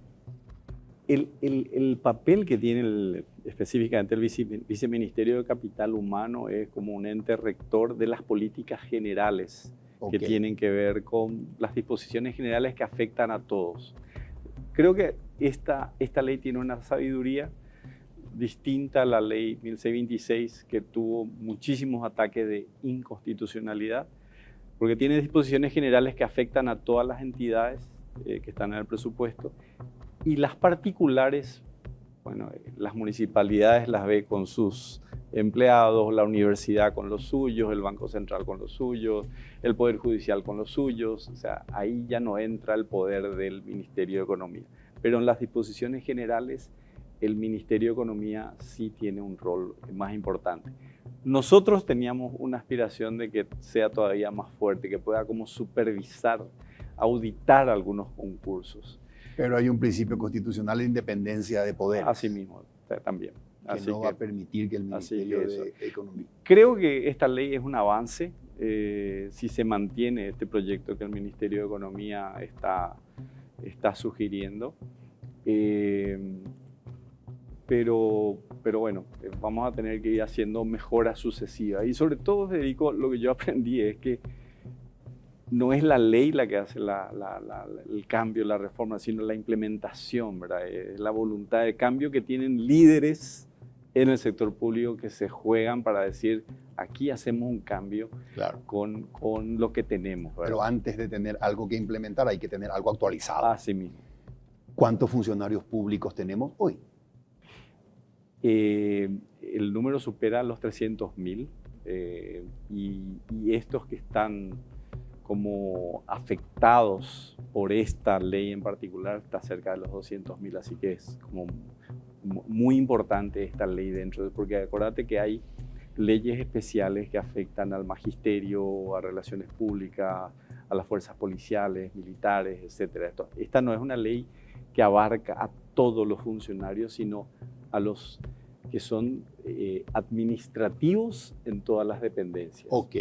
El papel que tiene específicamente el Viceministerio de Capital Humano es como un ente rector de las políticas generales que tienen que ver con las disposiciones generales que afectan a todos. Creo que esta ley tiene una sabiduría distinta a la ley 1626, que tuvo muchísimos ataques de inconstitucionalidad, porque tiene disposiciones generales que afectan a todas las entidades que están en el presupuesto, y las particulares, bueno, las municipalidades las ve con sus empleados, la universidad con los suyos, el Banco Central con los suyos, el Poder Judicial con los suyos. O sea, ahí ya no entra el poder del Ministerio de Economía. Pero en las disposiciones generales, el Ministerio de Economía sí tiene un rol más importante. Nosotros teníamos una aspiración de que sea todavía más fuerte, que pueda como supervisar, auditar algunos concursos. Pero hay un principio constitucional de independencia de poderes. Así mismo, también. Que no va a permitir que el Ministerio de Economía... Creo que esta ley es un avance. Si se mantiene este proyecto que el Ministerio de Economía está sugiriendo. Pero bueno, vamos a tener que ir haciendo mejoras sucesivas. Y sobre todo, Federico, lo que yo aprendí es que no es la ley la que hace el cambio, la reforma, sino la implementación, ¿verdad? Es la voluntad de cambio que tienen líderes en el sector público que se juegan para decir, aquí hacemos un cambio con lo que tenemos, ¿verdad? Pero antes de tener algo que implementar, hay que tener algo actualizado. Así mismo. ¿Cuántos funcionarios públicos tenemos hoy? El número supera los 300.000 y estos que están como afectados por esta ley en particular está cerca de los 200.000, así que es como muy importante esta ley dentro, porque acuérdate que hay leyes especiales que afectan al magisterio, a relaciones públicas, a las fuerzas policiales, militares, etc. Esta no es una ley que abarca a todos los funcionarios, sino a los que son administrativos en todas las dependencias. Ok.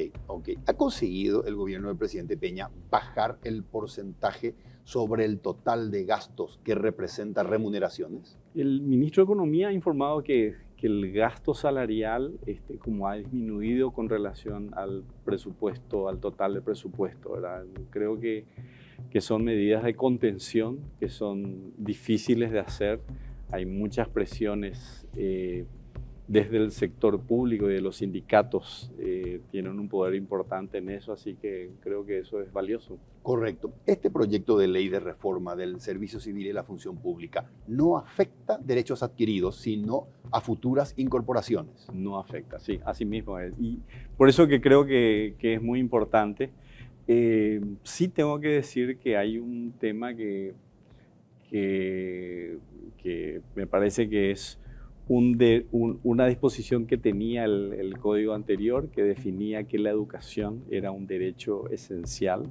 ¿Ha conseguido el gobierno del presidente Peña bajar el porcentaje sobre el total de gastos que representa remuneraciones? El ministro de Economía ha informado que el gasto salarial como ha disminuido con relación al presupuesto, al total de presupuesto, ¿verdad? Creo que son medidas de contención que son difíciles de hacer. Hay muchas presiones desde el sector público y de los sindicatos tienen un poder importante en eso, así que creo que eso es valioso. Correcto. Este proyecto de ley de reforma del Servicio Civil y la Función Pública no afecta derechos adquiridos, sino a futuras incorporaciones. No afecta, sí, así mismo es. Y por eso que creo que es muy importante. Sí tengo que decir que hay un tema que me parece que es una disposición que tenía el código anterior, que definía que la educación era un derecho esencial.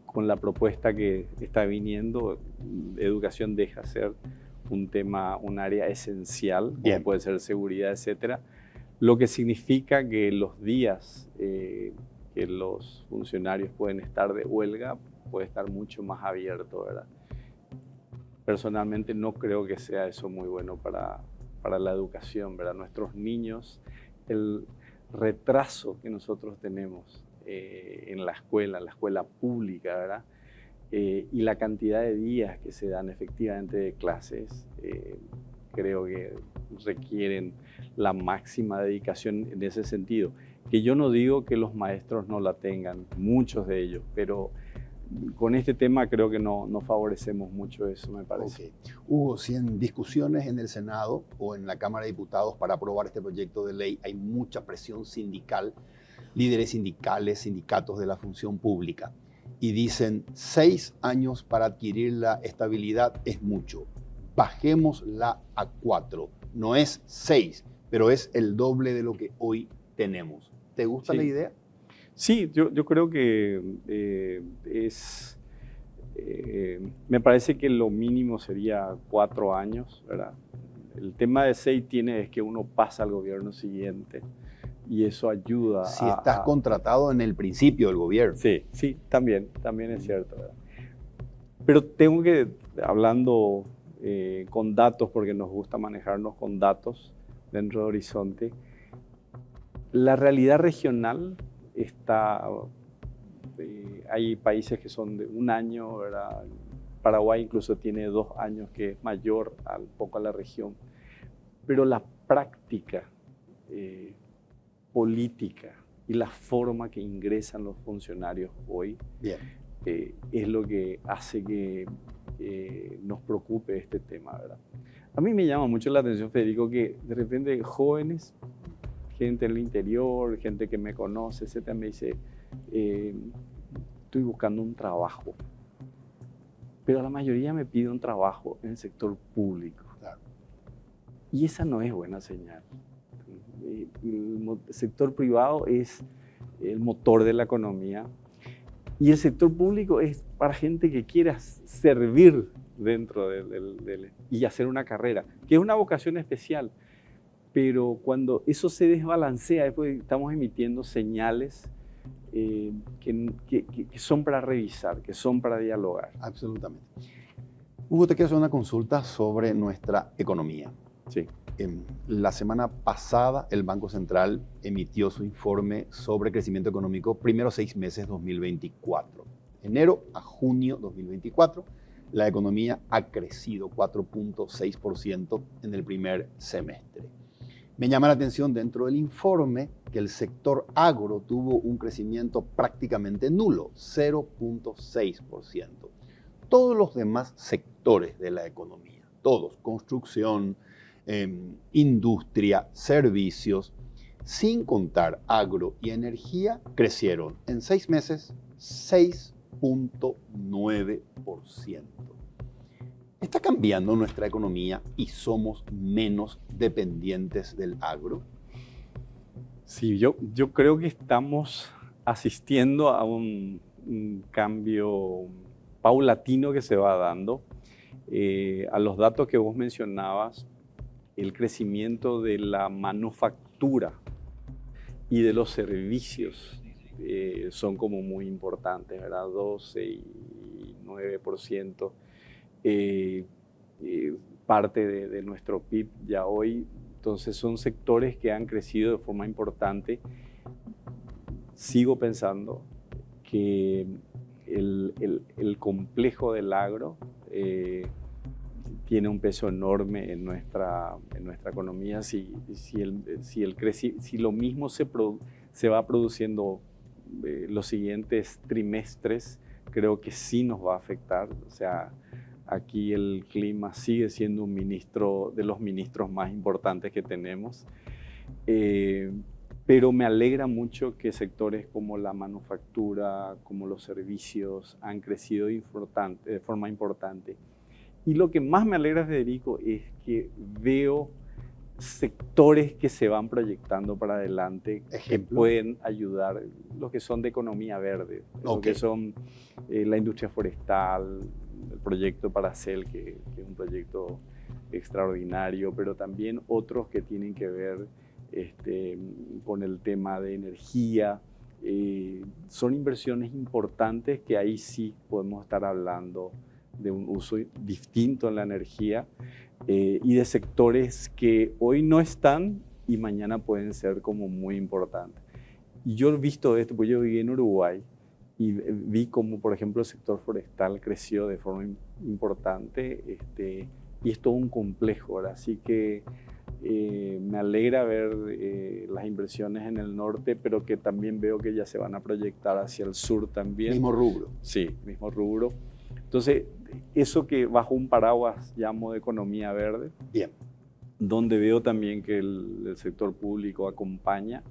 Con la propuesta que está viniendo, educación deja de ser un área esencial, como puede ser seguridad, etcétera, lo que significa que los días que los funcionarios pueden estar de huelga puede estar mucho más abierto, ¿verdad? Personalmente no creo que sea eso muy bueno para para la educación, ¿verdad? Nuestros niños, el retraso que nosotros tenemos en la escuela pública, ¿verdad? Y la cantidad de días que se dan efectivamente de clases, creo que requieren la máxima dedicación en ese sentido. Que yo no digo que los maestros no la tengan, muchos de ellos, pero con este tema creo que no favorecemos mucho eso, me parece. Okay. Hugo, si en discusiones en el Senado o en la Cámara de Diputados para aprobar este proyecto de ley hay mucha presión sindical, líderes sindicales, sindicatos de la función pública, y dicen 6 años para adquirir la estabilidad es mucho, bajémosla a 4, no es 6, pero es el doble de lo que hoy tenemos. ¿Te gusta la idea? Sí, yo creo que me parece que lo mínimo sería 4 años, ¿verdad? El tema de 6 es que uno pasa al gobierno siguiente y eso ayuda si estás contratado en el principio del gobierno. Sí, también es cierto, ¿verdad? Pero tengo que, hablando con datos, porque nos gusta manejarnos con datos dentro de Horizonte, la realidad regional está, hay países que son de 1 año, ¿verdad? Paraguay incluso tiene 2 años, que es mayor un poco a la región, pero la práctica política y la forma que ingresan los funcionarios hoy es lo que hace que nos preocupe este tema, ¿verdad? A mí me llama mucho la atención, Federico, que de repente jóvenes, gente en el interior, gente que me conoce, etcétera, me dice, estoy buscando un trabajo, pero la mayoría me pide un trabajo en el sector público. Claro. Y esa no es buena señal. El sector privado es el motor de la economía y el sector público es para gente que quiera servir dentro y hacer una carrera, que es una vocación especial. Pero cuando eso se desbalancea, después estamos emitiendo señales que son para revisar, que son para dialogar. Absolutamente. Hugo, te quiero hacer una consulta sobre nuestra economía. Sí. La semana pasada el Banco Central emitió su informe sobre crecimiento económico primeros 6 meses 2024. Enero a junio 2024, la economía ha crecido 4.6% en el primer semestre. Me llama la atención dentro del informe que el sector agro tuvo un crecimiento prácticamente nulo, 0.6%. Todos los demás sectores de la economía, todos, construcción, industria, servicios, sin contar agro y energía, crecieron en 6 meses 6.9%. ¿Está cambiando nuestra economía y somos menos dependientes del agro? Sí, yo creo que estamos asistiendo a un cambio paulatino que se va dando. A los datos que vos mencionabas, el crecimiento de la manufactura y de los servicios son como muy importantes, ¿verdad? 12 y 9%. Parte de nuestro PIB ya hoy. Entonces son sectores que han crecido de forma importante. Sigo pensando que el complejo del agro tiene un peso enorme en nuestra economía. Si lo mismo se va produciendo los siguientes trimestres, creo que sí nos va a afectar. O sea, aquí el clima sigue siendo un ministro de los ministros más importantes que tenemos. Pero me alegra mucho que sectores como la manufactura, como los servicios, han crecido de forma importante. Y lo que más me alegra, Federico, es que veo sectores que se van proyectando para adelante, que pueden ayudar, los que son de economía verde, los que son la industria forestal, el proyecto Paracel, que es un proyecto extraordinario, pero también otros que tienen que ver con el tema de energía. Son inversiones importantes que ahí sí podemos estar hablando de un uso distinto en la energía. y de sectores que hoy no están y mañana pueden ser como muy importantes. Y yo he visto esto, pues yo viví en Uruguay y vi cómo, por ejemplo, el sector forestal creció de forma importante y es todo un complejo, ¿verdad? Así que me alegra ver las inversiones en el norte, pero que también veo que ya se van a proyectar hacia el sur también. Mismo rubro. Sí, mismo rubro. Entonces, eso que bajo un paraguas llamo de economía verde, Bien. donde veo también que el sector público acompaña,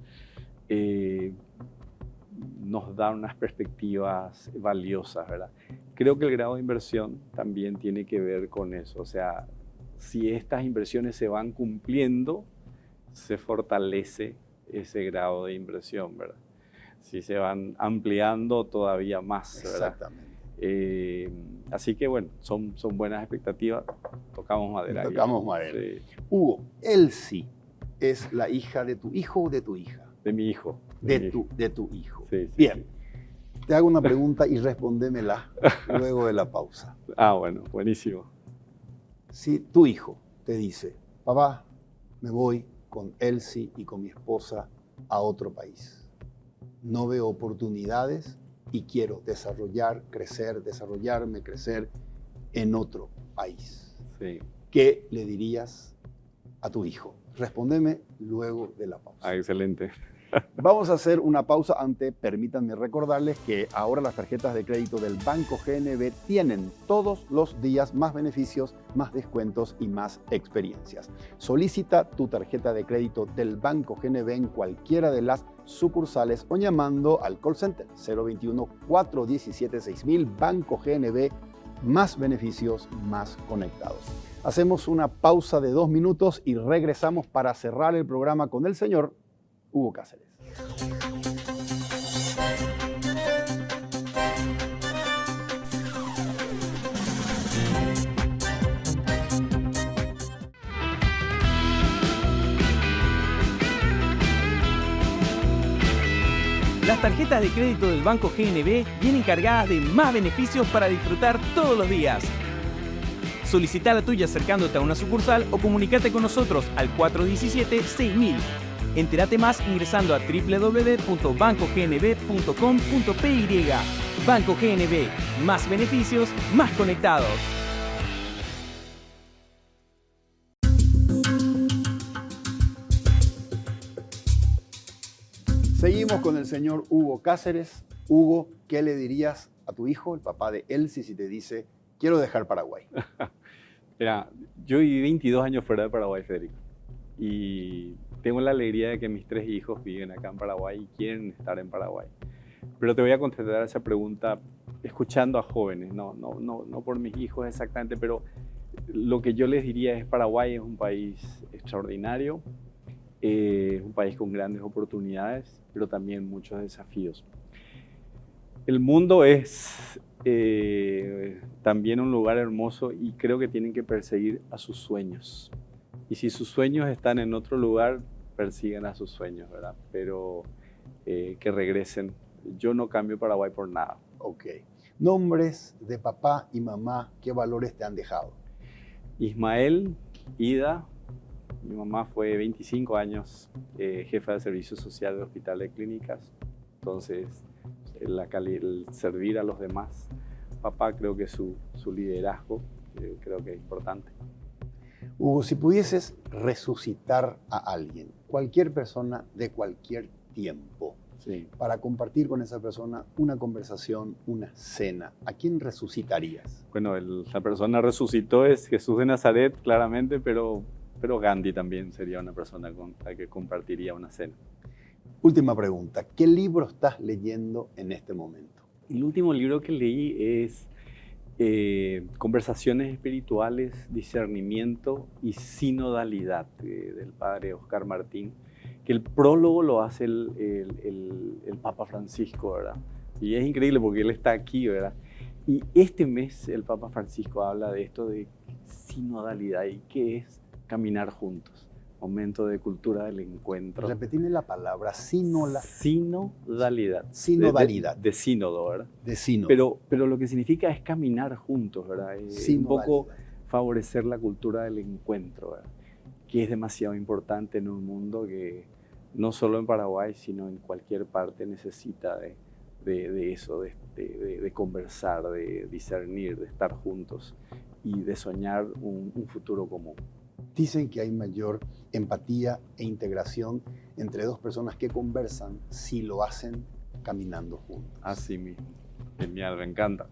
nos da unas perspectivas valiosas, ¿verdad? Creo que el grado de inversión también tiene que ver con eso. O sea, si estas inversiones se van cumpliendo, se fortalece ese grado de inversión, ¿verdad? Si se van ampliando todavía más, ¿verdad? Exactamente. Así que bueno, son buenas expectativas. Tocamos madera. Tocamos madera. Sí. Hugo, Elsie es la hija de tu hijo o de tu hija. De mi hijo. De tu hijo. Sí, sí, Bien. sí. Te hago una pregunta y respóndemela luego de la pausa. Ah, bueno, buenísimo. Si tu hijo te dice, papá, me voy con Elsie y con mi esposa a otro país. No veo oportunidades y quiero desarrollarme, crecer en otro país. Sí. ¿Qué le dirías a tu hijo? Respóndeme luego de la pausa. Ah, excelente. Vamos a hacer una pausa antes. Permítanme recordarles que ahora las tarjetas de crédito del Banco GNB tienen todos los días más beneficios, más descuentos y más experiencias. Solicita tu tarjeta de crédito del Banco GNB en cualquiera de las sucursales o llamando al call center 021-417-6000. Banco GNB, más beneficios, más conectados. Hacemos una pausa de 2 minutos y regresamos para cerrar el programa con el señor Hugo Cáceres. Las tarjetas de crédito del Banco GNB vienen cargadas de más beneficios para disfrutar todos los días. Solicita la tuya acercándote a una sucursal o comunícate con nosotros al 417-6000. Entérate más ingresando a www.bancognb.com.py. Banco GNB, más beneficios, más conectados. Seguimos con el señor Hugo Cáceres. Hugo, ¿qué le dirías a tu hijo, el papá de Elsie, si te dice, quiero dejar Paraguay? Mira, yo viví 22 años fuera de Paraguay, Federico. Y tengo la alegría de que mis 3 hijos viven acá en Paraguay y quieren estar en Paraguay. Pero te voy a contestar esa pregunta escuchando a jóvenes, no por mis hijos exactamente, pero lo que yo les diría es Paraguay es un país extraordinario, es un país con grandes oportunidades, pero también muchos desafíos. El mundo es también un lugar hermoso y creo que tienen que perseguir a sus sueños. Y si sus sueños están en otro lugar, persigan a sus sueños, ¿verdad? Pero que regresen. Yo no cambio Paraguay por nada. Ok. Nombres de papá y mamá, ¿qué valores te han dejado? Ismael, Ida, mi mamá fue 25 años jefa de servicio social de Hospital de Clínicas. Entonces, el servir a los demás. Papá, creo que su liderazgo, creo que es importante. Hugo, si pudieses resucitar a alguien, cualquier persona de cualquier tiempo, Sí. para compartir con esa persona una conversación, una cena, ¿a quién resucitarías? Bueno, la persona resucitó es Jesús de Nazaret, claramente, pero Gandhi también sería una persona con la que compartiría una cena. Última pregunta, ¿qué libro estás leyendo en este momento? El último libro que leí es Conversaciones espirituales, discernimiento y sinodalidad del padre Oscar Martín, que el prólogo lo hace el Papa Francisco, ¿verdad? Y es increíble porque él está aquí, ¿verdad? Y este mes el Papa Francisco habla de esto de sinodalidad y qué es caminar juntos. Momento de cultura del encuentro. Repetime la palabra, Sinodalidad. Sinodalidad. De sínodo, ¿verdad? De sínodo. Pero lo que significa es caminar juntos, ¿verdad? Un poco favorecer la cultura del encuentro, ¿verdad? Que es demasiado importante en un mundo que no solo en Paraguay, sino en cualquier parte necesita de eso, de conversar, de discernir, de estar juntos y de soñar un futuro común. Dicen que hay mayor empatía e integración entre dos personas que conversan si lo hacen caminando juntos. Así mismo. Genial, me encanta.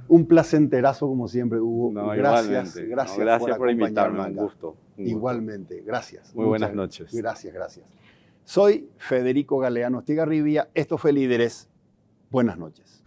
Un placenterazo como siempre, Hugo. No, gracias, igualmente. gracias, No, gracias por invitarme, acompañarme un acá. gusto. Igualmente, gracias. Muy buenas noches. Gracias, gracias. Soy Federico Galeano Estigarribia. Esto fue Líderes. Buenas noches.